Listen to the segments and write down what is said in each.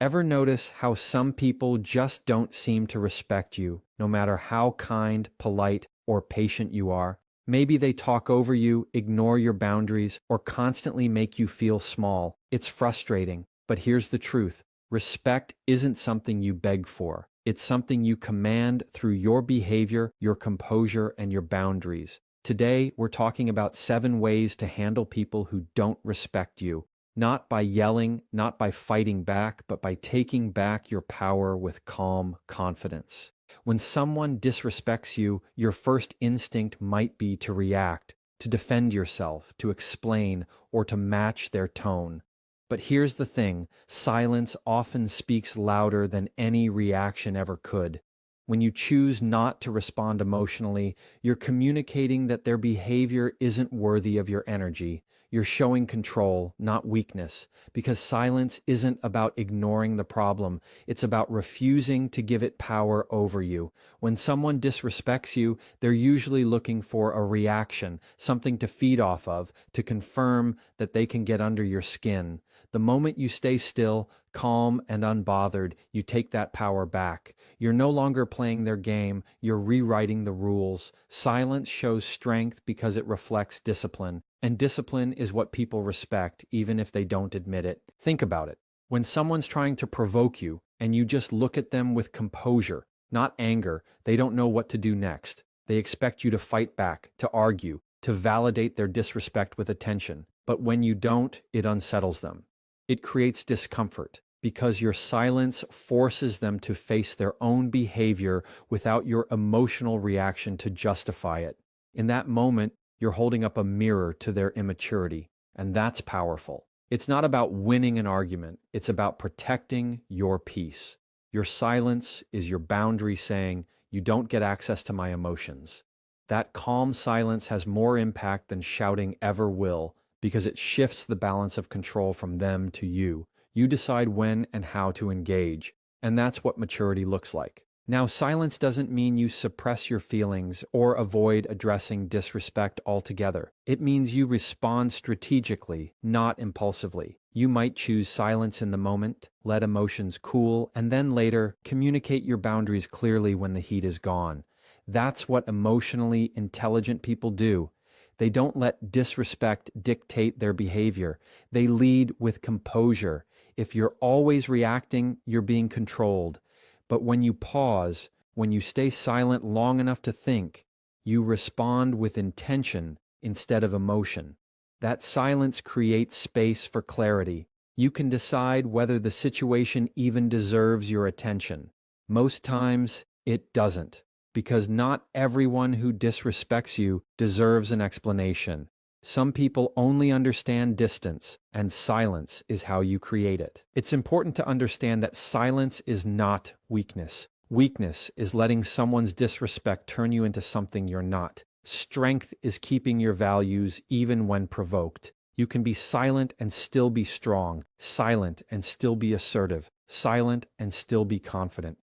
Ever notice how some people just don't seem to respect you, no matter how kind, polite, or patient you are? Maybe they talk over you, ignore your boundaries, or constantly make you feel small. It's frustrating, but here's the truth. Respect isn't something you beg for. It's something you command through your behavior, your composure, and your boundaries. Today, we're talking about 7 ways to handle people who don't respect you. Not by yelling, not by fighting back, but by taking back your power with calm confidence. When someone disrespects you, your first instinct might be to react, to defend yourself, to explain, or to match their tone. But here's the thing, silence often speaks louder than any reaction ever could. When you choose not to respond emotionally, you're communicating that their behavior isn't worthy of your energy. You're showing control, not weakness, because silence isn't about ignoring the problem. It's about refusing to give it power over you. When someone disrespects you, they're usually looking for a reaction, something to feed off of, to confirm that they can get under your skin. The moment you stay still, calm, and unbothered, you take that power back. You're no longer playing their game, you're rewriting the rules. Silence shows strength because it reflects discipline. And discipline is what people respect, even if they don't admit it. Think about it. When someone's trying to provoke you, and you just look at them with composure, not anger, they don't know what to do next. They expect you to fight back, to argue, to validate their disrespect with attention. But when you don't, it unsettles them. It creates discomfort because your silence forces them to face their own behavior without your emotional reaction to justify it. In that moment, you're holding up a mirror to their immaturity, and that's powerful. It's not about winning an argument, it's about protecting your peace. Your silence is your boundary saying, you don't get access to my emotions. That calm silence has more impact than shouting ever will, because it shifts the balance of control from them to you. You decide when and how to engage, and that's what maturity looks like. Now, silence doesn't mean you suppress your feelings or avoid addressing disrespect altogether. It means you respond strategically, not impulsively. You might choose silence in the moment, let emotions cool, and then later communicate your boundaries clearly when the heat is gone. That's what emotionally intelligent people do. They don't let disrespect dictate their behavior. They lead with composure. If you're always reacting, you're being controlled. But when you pause, when you stay silent long enough to think, you respond with intention instead of emotion. That silence creates space for clarity. You can decide whether the situation even deserves your attention. Most times, it doesn't, because not everyone who disrespects you deserves an explanation. Some people only understand distance, and silence is how you create it. It's important to understand that silence is not weakness. Weakness is letting someone's disrespect turn you into something you're not. Strength is keeping your values even when provoked. You can be silent and still be strong, silent and still be assertive, silent and still be confident.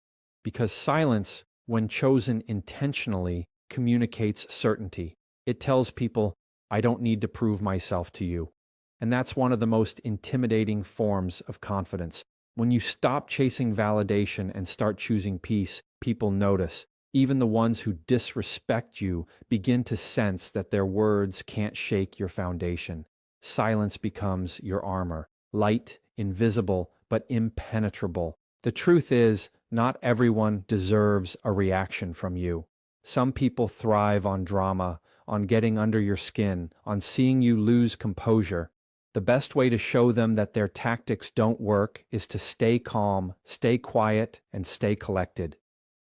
Because silence, when chosen intentionally, communicates certainty. It tells people, I don't need to prove myself to you. And that's one of the most intimidating forms of confidence. When you stop chasing validation and start choosing peace, people notice. Even the ones who disrespect you begin to sense that their words can't shake your foundation. Silence becomes your armor, light, invisible, but impenetrable. The truth is, not everyone deserves a reaction from you. Some people thrive on drama, on getting under your skin, on seeing you lose composure. The best way to show them that their tactics don't work is to stay calm, stay quiet, and stay collected.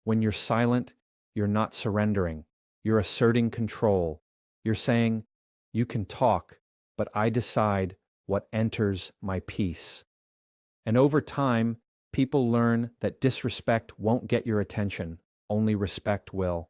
When you're silent, you're not surrendering. You're asserting control. You're saying, you can talk, but I decide what enters my peace. And over time, people learn that disrespect won't get your attention, only respect will.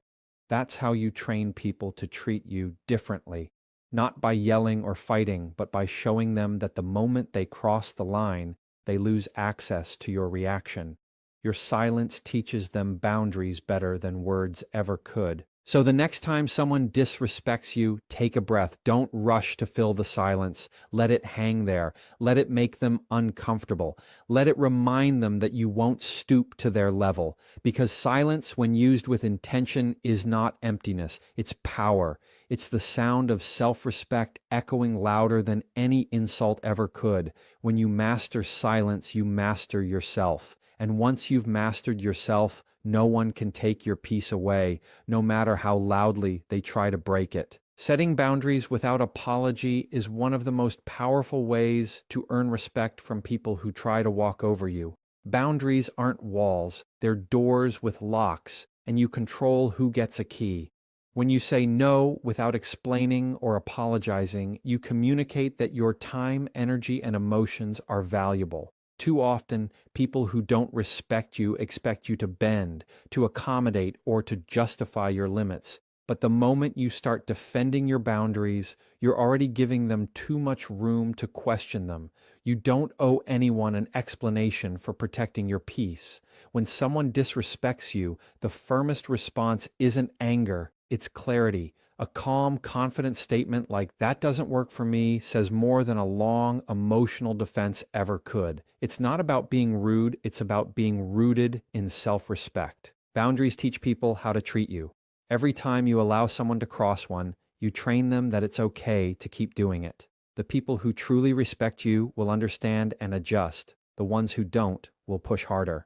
That's how you train people to treat you differently, not by yelling or fighting, but by showing them that the moment they cross the line, they lose access to your reaction. Your silence teaches them boundaries better than words ever could. So the next time someone disrespects you, take a breath. Don't rush to fill the silence. Let it hang there. Let it make them uncomfortable. Let it remind them that you won't stoop to their level. Because silence, when used with intention, is not emptiness. It's power. It's the sound of self-respect echoing louder than any insult ever could. When you master silence, you master yourself. And once you've mastered yourself, no one can take your peace away, no matter how loudly they try to break it. Setting boundaries without apology is one of the most powerful ways to earn respect from people who try to walk over you. Boundaries aren't walls, they're doors with locks, and you control who gets a key. When you say no without explaining or apologizing, you communicate that your time, energy, and emotions are valuable. Too often, people who don't respect you expect you to bend, to accommodate, or to justify your limits. But the moment you start defending your boundaries, you're already giving them too much room to question them. You don't owe anyone an explanation for protecting your peace. When someone disrespects you, the firmest response isn't anger, it's clarity. A calm, confident statement like, "That doesn't work for me," says more than a long, emotional defense ever could. It's not about being rude, it's about being rooted in self-respect. Boundaries teach people how to treat you. Every time you allow someone to cross one, you train them that it's okay to keep doing it. The people who truly respect you will understand and adjust. The ones who don't will push harder.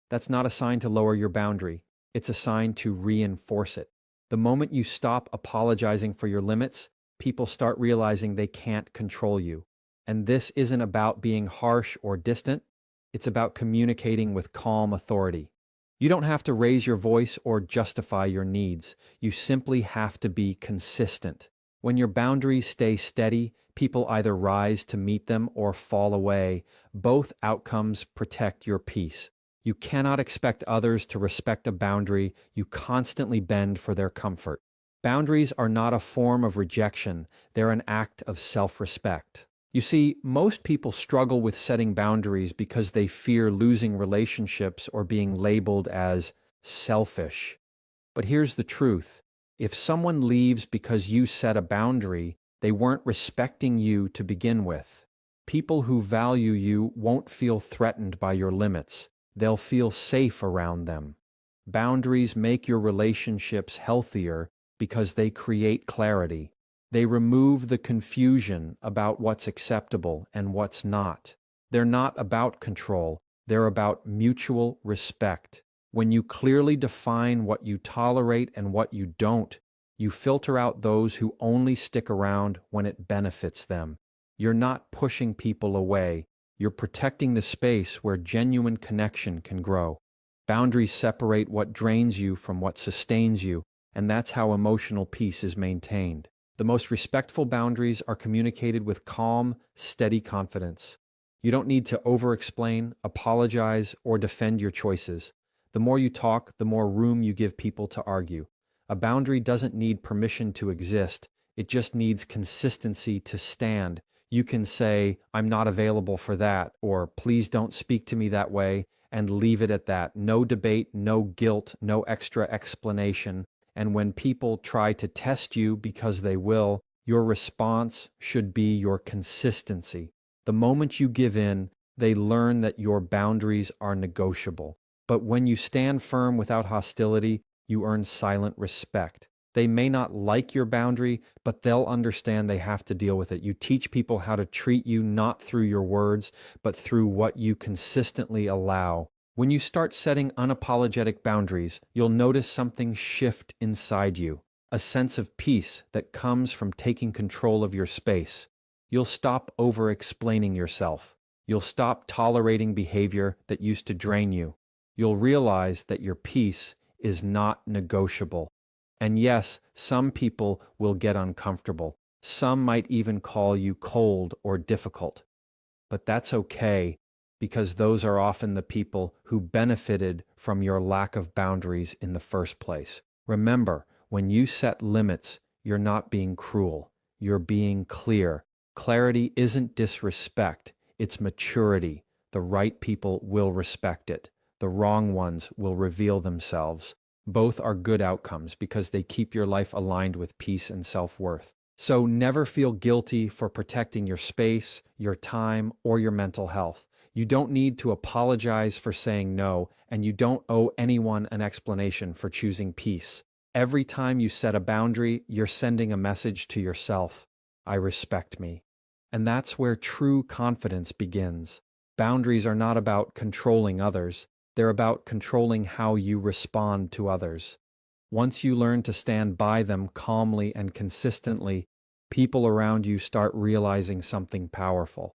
That's not a sign to lower your boundary. It's a sign to reinforce it. The moment you stop apologizing for your limits, people start realizing they can't control you. And this isn't about being harsh or distant. It's about communicating with calm authority. You don't have to raise your voice or justify your needs. You simply have to be consistent. When your boundaries stay steady, people either rise to meet them or fall away. Both outcomes protect your peace. You cannot expect others to respect a boundary you constantly bend for their comfort. Boundaries are not a form of rejection, they're an act of self-respect. You see, most people struggle with setting boundaries because they fear losing relationships or being labeled as selfish. But here's the truth. If someone leaves because you set a boundary, they weren't respecting you to begin with. People who value you won't feel threatened by your limits. They'll feel safe around them. Boundaries make your relationships healthier because they create clarity. They remove the confusion about what's acceptable and what's not. They're not about control, they're about mutual respect. When you clearly define what you tolerate and what you don't, you filter out those who only stick around when it benefits them. You're not pushing people away. You're protecting the space where genuine connection can grow. Boundaries separate what drains you from what sustains you, and that's how emotional peace is maintained. The most respectful boundaries are communicated with calm, steady confidence. You don't need to over-explain, apologize, or defend your choices. The more you talk, the more room you give people to argue. A boundary doesn't need permission to exist. It just needs consistency to stand. You can say, "I'm not available for that," or "Please don't speak to me that way," and leave it at that. No debate, no guilt, no extra explanation. And when people try to test you, because they will, your response should be your consistency. The moment you give in, they learn that your boundaries are negotiable. But when you stand firm without hostility, you earn silent respect. They may not like your boundary, but they'll understand they have to deal with it. You teach people how to treat you not through your words, but through what you consistently allow. When you start setting unapologetic boundaries, you'll notice something shift inside you, a sense of peace that comes from taking control of your space. You'll stop over-explaining yourself. You'll stop tolerating behavior that used to drain you. You'll realize that your peace is not negotiable. And yes, some people will get uncomfortable. Some might even call you cold or difficult. But that's okay, because those are often the people who benefited from your lack of boundaries in the first place. Remember, when you set limits, you're not being cruel. You're being clear. Clarity isn't disrespect, it's maturity. The right people will respect it. The wrong ones will reveal themselves. Both are good outcomes because they keep your life aligned with peace and self-worth. So never feel guilty for protecting your space, your time, or your mental health. You don't need to apologize for saying no, and you don't owe anyone an explanation for choosing peace. Every time you set a boundary, you're sending a message to yourself. I respect me. And that's where true confidence begins. Boundaries are not about controlling others. They're about controlling how you respond to others. Once you learn to stand by them calmly and consistently, people around you start realizing something powerful.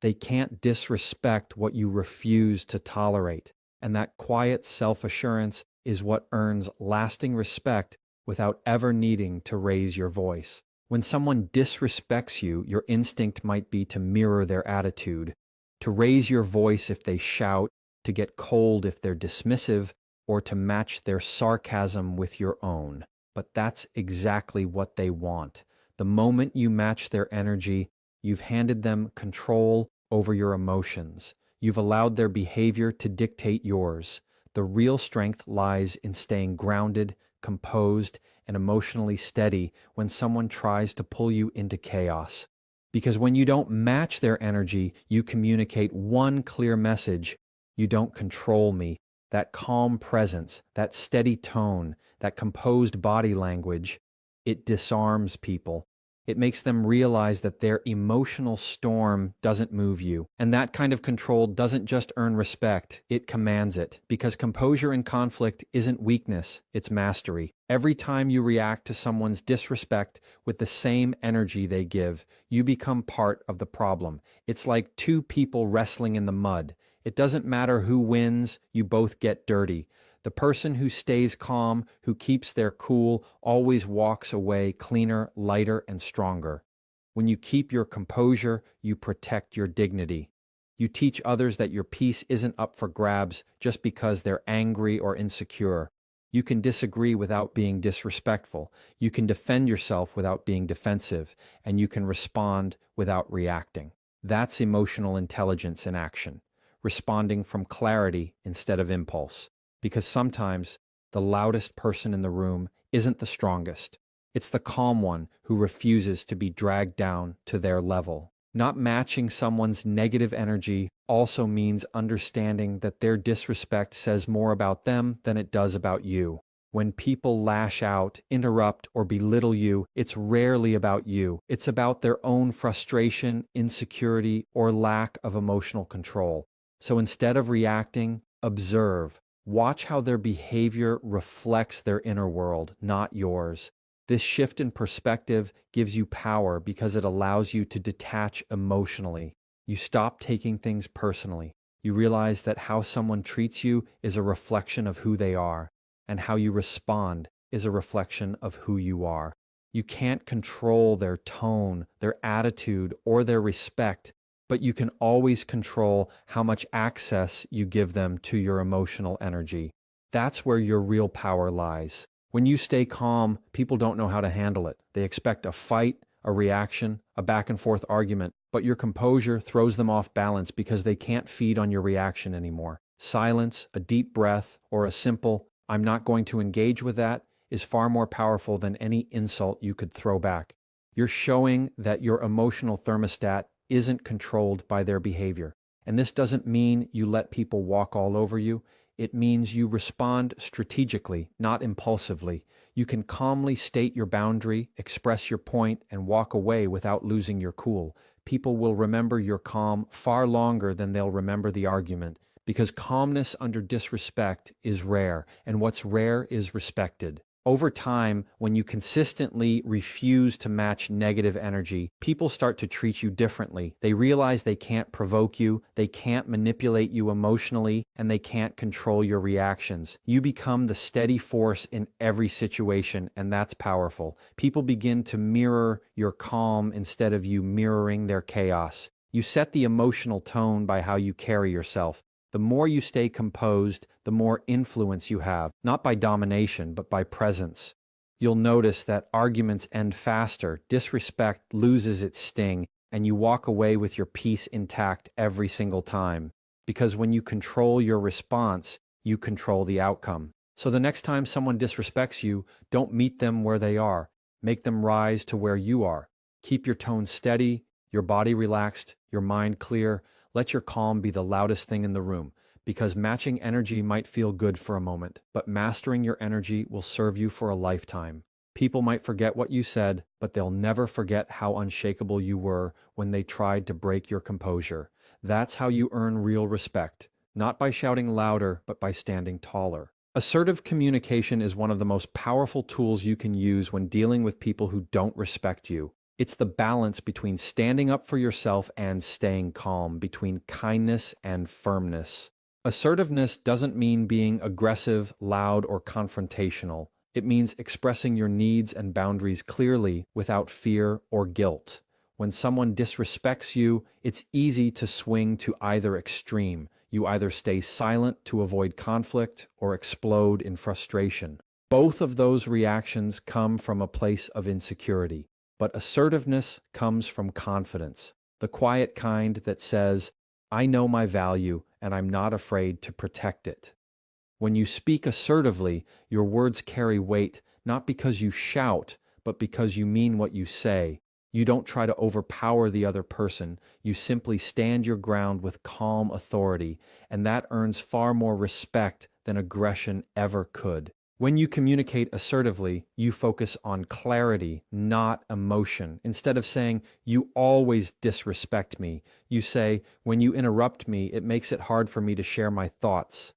They can't disrespect what you refuse to tolerate, and that quiet self-assurance is what earns lasting respect without ever needing to raise your voice. When someone disrespects you, your instinct might be to mirror their attitude, to raise your voice if they shout, to get cold if they're dismissive, or to match their sarcasm with your own. But that's exactly what they want. The moment you match their energy, you've handed them control over your emotions. You've allowed their behavior to dictate yours. The real strength lies in staying grounded, composed, and emotionally steady when someone tries to pull you into chaos. Because when you don't match their energy, you communicate one clear message: you don't control me. That calm presence, that steady tone, that composed body language, it disarms people. It makes them realize that their emotional storm doesn't move you. And that kind of control doesn't just earn respect, it commands it. Because composure in conflict isn't weakness, it's mastery. Every time you react to someone's disrespect with the same energy they give, you become part of the problem. It's like two people wrestling in the mud. It doesn't matter who wins, you both get dirty. The person who stays calm, who keeps their cool, always walks away cleaner, lighter, and stronger. When you keep your composure, you protect your dignity. You teach others that your peace isn't up for grabs just because they're angry or insecure. You can disagree without being disrespectful. You can defend yourself without being defensive, and you can respond without reacting. That's emotional intelligence in action, responding from clarity instead of impulse. Because sometimes the loudest person in the room isn't the strongest. It's the calm one who refuses to be dragged down to their level. Not matching someone's negative energy also means understanding that their disrespect says more about them than it does about you. When people lash out, interrupt, or belittle you, it's rarely about you. It's about their own frustration, insecurity, or lack of emotional control. So instead of reacting, observe. Watch how their behavior reflects their inner world, not yours. This shift in perspective gives you power because it allows you to detach emotionally. You stop taking things personally. You realize that how someone treats you is a reflection of who they are, and how you respond is a reflection of who you are. You can't control their tone, their attitude, or their respect, but you can always control how much access you give them to your emotional energy. That's where your real power lies. When you stay calm, people don't know how to handle it. They expect a fight, a reaction, a back and forth argument, but your composure throws them off balance because they can't feed on your reaction anymore. Silence, a deep breath, or a simple, "I'm not going to engage with that," is far more powerful than any insult you could throw back. You're showing that your emotional thermostat isn't controlled by their behavior. And this doesn't mean you let people walk all over you. It means you respond strategically, not impulsively. You can calmly state your boundary, express your point, and walk away without losing your cool. People will remember your calm far longer than they'll remember the argument, because calmness under disrespect is rare, and what's rare is respected. Over time, when you consistently refuse to match negative energy, people start to treat you differently. They realize they can't provoke you, they can't manipulate you emotionally, and they can't control your reactions. You become the steady force in every situation, and that's powerful. People begin to mirror your calm instead of you mirroring their chaos. You set the emotional tone by how you carry yourself. The more you stay composed, the more influence you have, not by domination, but by presence. You'll notice that arguments end faster, disrespect loses its sting, and you walk away with your peace intact every single time. Because when you control your response, you control the outcome. So the next time someone disrespects you, don't meet them where they are. Make them rise to where you are. Keep your tone steady, your body relaxed, your mind clear. Let your calm be the loudest thing in the room, because matching energy might feel good for a moment, but mastering your energy will serve you for a lifetime. People might forget what you said, but they'll never forget how unshakable you were when they tried to break your composure. That's how you earn real respect, not by shouting louder, but by standing taller. Assertive communication is one of the most powerful tools you can use when dealing with people who don't respect you. It's the balance between standing up for yourself and staying calm, between kindness and firmness. Assertiveness doesn't mean being aggressive, loud, or confrontational. It means expressing your needs and boundaries clearly without fear or guilt. When someone disrespects you, it's easy to swing to either extreme. You either stay silent to avoid conflict or explode in frustration. Both of those reactions come from a place of insecurity, but assertiveness comes from confidence, the quiet kind that says, I know my value and I'm not afraid to protect it. When you speak assertively, your words carry weight, not because you shout, but because you mean what you say. You don't try to overpower the other person. You simply stand your ground with calm authority, and that earns far more respect than aggression ever could. When you communicate assertively, you focus on clarity, not emotion. Instead of saying, you always disrespect me, you say, when you interrupt me, it makes it hard for me to share my thoughts.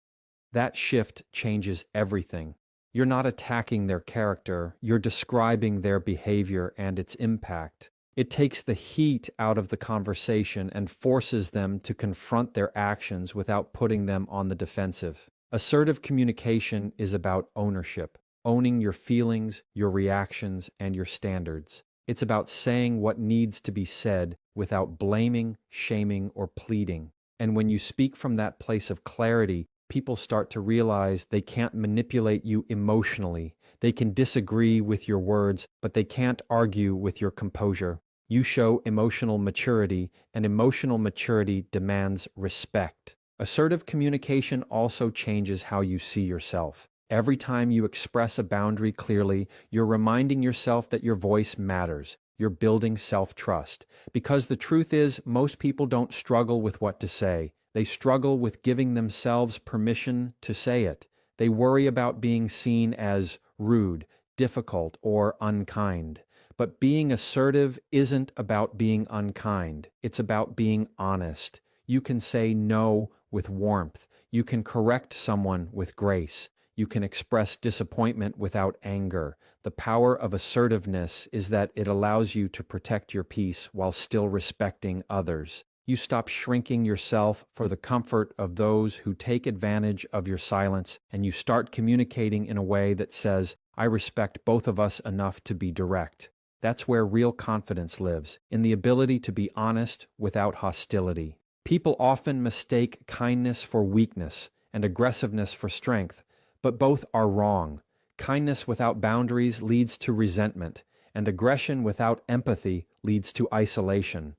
That shift changes everything. You're not attacking their character, you're describing their behavior and its impact. It takes the heat out of the conversation and forces them to confront their actions without putting them on the defensive. Assertive communication is about ownership, owning your feelings, your reactions, and your standards. It's about saying what needs to be said without blaming, shaming, or pleading. And when you speak from that place of clarity, people start to realize they can't manipulate you emotionally. They can disagree with your words, but they can't argue with your composure. You show emotional maturity, and emotional maturity demands respect. Assertive communication also changes how you see yourself. Every time you express a boundary clearly, you're reminding yourself that your voice matters. You're building self-trust. Because the truth is, most people don't struggle with what to say. They struggle with giving themselves permission to say it. They worry about being seen as rude, difficult, or unkind. But being assertive isn't about being unkind. It's about being honest. You can say no with warmth. You can correct someone with grace. You can express disappointment without anger. The power of assertiveness is that it allows you to protect your peace while still respecting others. You stop shrinking yourself for the comfort of those who take advantage of your silence, and you start communicating in a way that says, I respect both of us enough to be direct. That's where real confidence lives, in the ability to be honest without hostility. People often mistake kindness for weakness and aggressiveness for strength, but both are wrong. Kindness without boundaries leads to resentment, and aggression without empathy leads to isolation.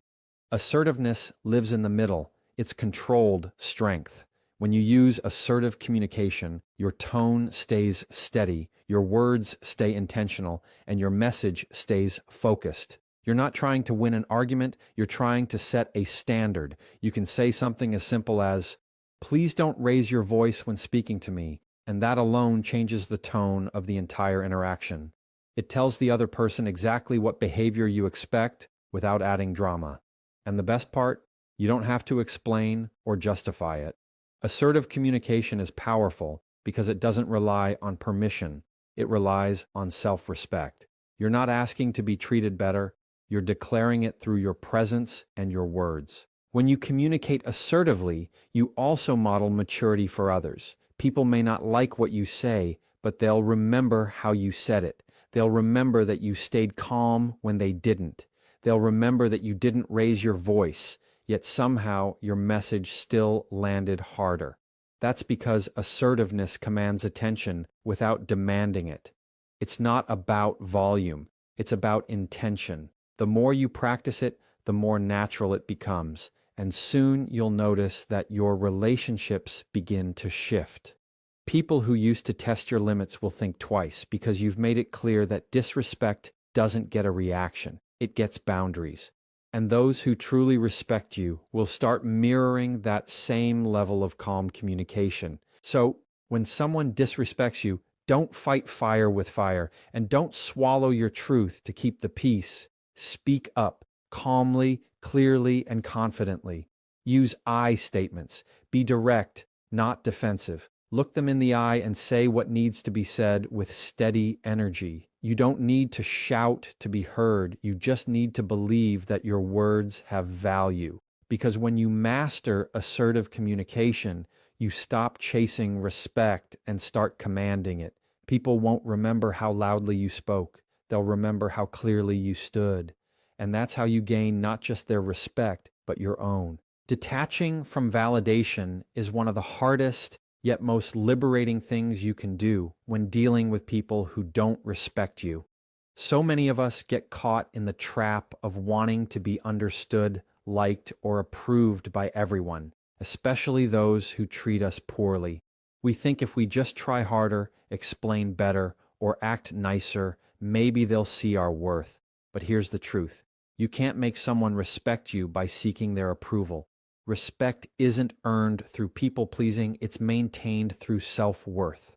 Assertiveness lives in the middle. It's controlled strength. When you use assertive communication, your tone stays steady, your words stay intentional, and your message stays focused. You're not trying to win an argument, you're trying to set a standard. You can say something as simple as, please don't raise your voice when speaking to me, and that alone changes the tone of the entire interaction. It tells the other person exactly what behavior you expect without adding drama. And the best part, you don't have to explain or justify it. Assertive communication is powerful because it doesn't rely on permission. It relies on self-respect. You're not asking to be treated better. You're declaring it through your presence and your words. When you communicate assertively, you also model maturity for others. People may not like what you say, but they'll remember how you said it. They'll remember that you stayed calm when they didn't. They'll remember that you didn't raise your voice, yet somehow your message still landed harder. That's because assertiveness commands attention without demanding it. It's not about volume, it's about intention. The more you practice it, the more natural it becomes, and soon you'll notice that your relationships begin to shift. People who used to test your limits will think twice because you've made it clear that disrespect doesn't get a reaction, it gets boundaries. And those who truly respect you will start mirroring that same level of calm communication. So, when someone disrespects you, don't fight fire with fire and don't swallow your truth to keep the peace. Speak up calmly, clearly, and confidently. Use I statements. Be direct, not defensive. Look them in the eye and say what needs to be said with steady energy. You don't need to shout to be heard. You just need to believe that your words have value. Because when you master assertive communication, you stop chasing respect and start commanding it. People won't remember how loudly you spoke. They'll remember how clearly you stood. And that's how you gain not just their respect, but your own. Detaching from validation is one of the hardest yet most liberating things you can do when dealing with people who don't respect you. So many of us get caught in the trap of wanting to be understood, liked, or approved by everyone, especially those who treat us poorly. We think if we just try harder, explain better, or act nicer, maybe they'll see our worth. But here's the truth. You can't make someone respect you by seeking their approval. Respect isn't earned through people-pleasing, it's maintained through self-worth.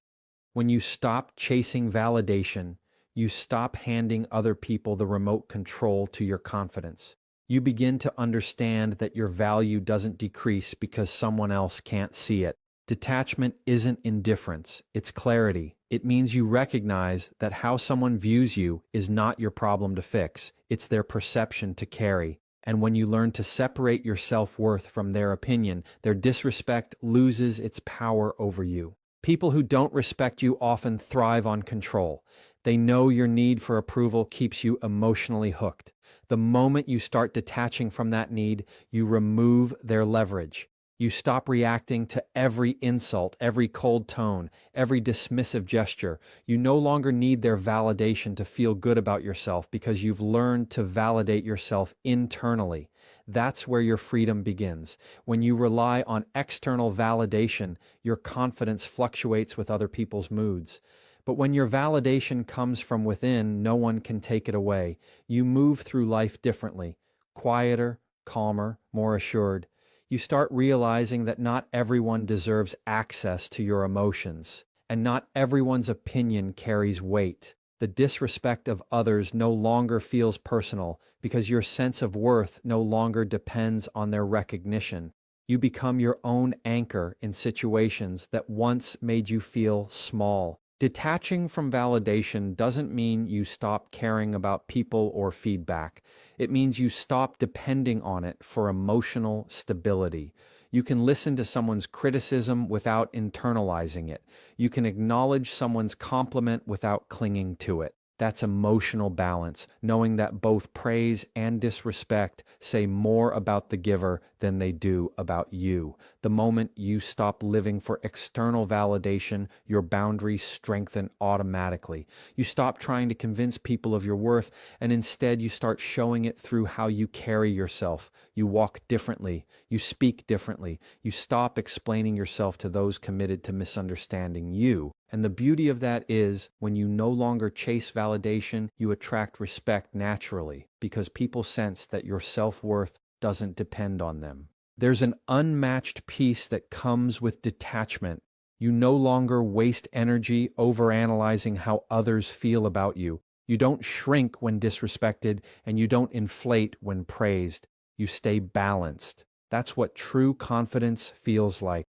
When you stop chasing validation, you stop handing other people the remote control to your confidence. You begin to understand that your value doesn't decrease because someone else can't see it. Detachment isn't indifference, it's clarity. It means you recognize that how someone views you is not your problem to fix, it's their perception to carry. And when you learn to separate your self-worth from their opinion, their disrespect loses its power over you. People who don't respect you often thrive on control. They know your need for approval keeps you emotionally hooked. The moment you start detaching from that need, you remove their leverage. You stop reacting to every insult, every cold tone, every dismissive gesture. You no longer need their validation to feel good about yourself because you've learned to validate yourself internally. That's where your freedom begins. When you rely on external validation, your confidence fluctuates with other people's moods. But when your validation comes from within, no one can take it away. You move through life differently, quieter, calmer, more assured. You start realizing that not everyone deserves access to your emotions, and not everyone's opinion carries weight. The disrespect of others no longer feels personal because your sense of worth no longer depends on their recognition. You become your own anchor in situations that once made you feel small. Detaching from validation doesn't mean you stop caring about people or feedback. It means you stop depending on it for emotional stability. You can listen to someone's criticism without internalizing it. You can acknowledge someone's compliment without clinging to it. That's emotional balance, knowing that both praise and disrespect say more about the giver than they do about you. The moment you stop living for external validation, your boundaries strengthen automatically. You stop trying to convince people of your worth, and instead you start showing it through how you carry yourself. You walk differently. You speak differently. You stop explaining yourself to those committed to misunderstanding you. And the beauty of that is, when you no longer chase validation, you attract respect naturally, because people sense that your self-worth doesn't depend on them. There's an unmatched peace that comes with detachment. You no longer waste energy overanalyzing how others feel about you. You don't shrink when disrespected, and you don't inflate when praised. You stay balanced. That's what true confidence feels like.